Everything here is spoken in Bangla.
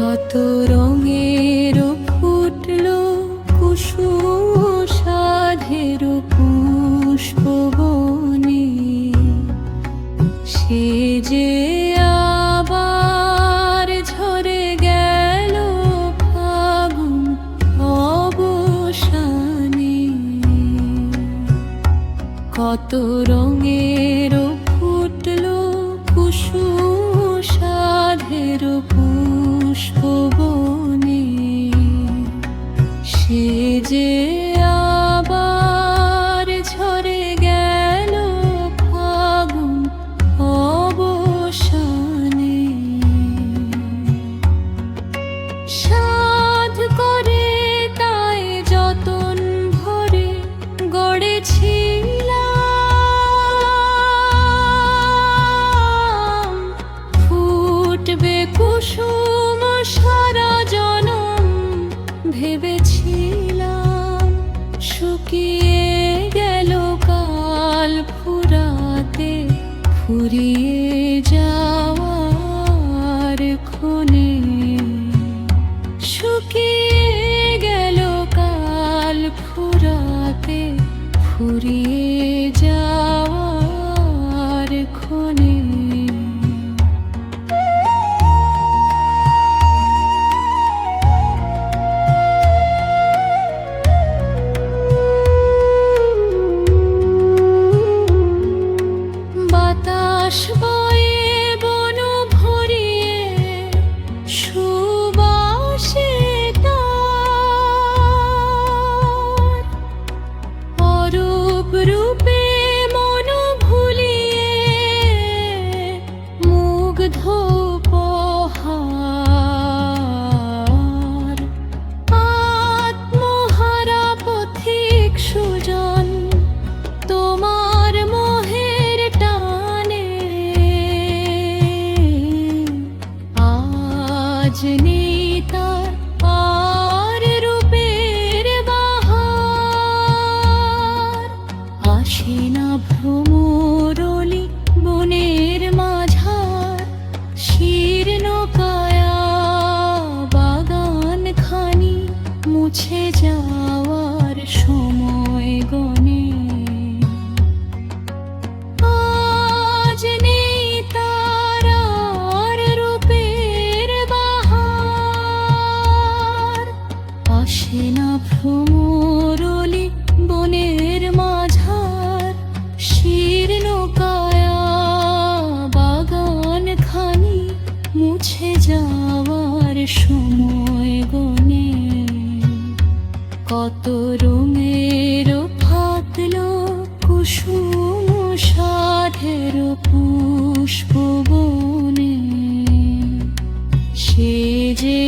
কত রঙের ফুটলো কুসুম সাধের পুষ্প বনে, সে যে আবার ঝরে গেল ফাগুন অবসানে। কত রঙের ফুটলো কুসুম সাধের পুষ্প বনে, সে যে আবার ঝরে গেল ফাগুন অবসানে। সাধ করে তাই যতন ভরে গড়েছিলাম, ফুটবে কুসুম সারা জনম ভেবেছিলাম। শুকিয়ে গেল কাল ফুরাতে ফুরিয়ে যাওয়ার ক্ষণে, শুকিয়ে গেল কাল ফুরাতে ফুরিয়ে যাওয়ার ক্ষণে। বাতাস বয়ে বন ভরিয়ে সুবাসে তার, অরূপ রূপে মন ভুলিয়ে মুগ্ধ উপহার। আত্মহারা পথিক সুজন তোমার মোহের টানে, আজ নেই তার আর রূপের বাহার। আসে না ভ্রমরলি বনের মাঝার, শীর্ণ কায়া বাগান খানি মুছে যাওয়ার সময় গনে। আজ নেই তার আর রূপের বাহার। আসে না ভ্রমরলি বনের মাঝার, শীর্ণ কায়া বাগান খানি মুছে যাওয়ার সময় গনে। কত রঙের ফাটলো কুসুম সাধের পুষ্প বনে, সে যে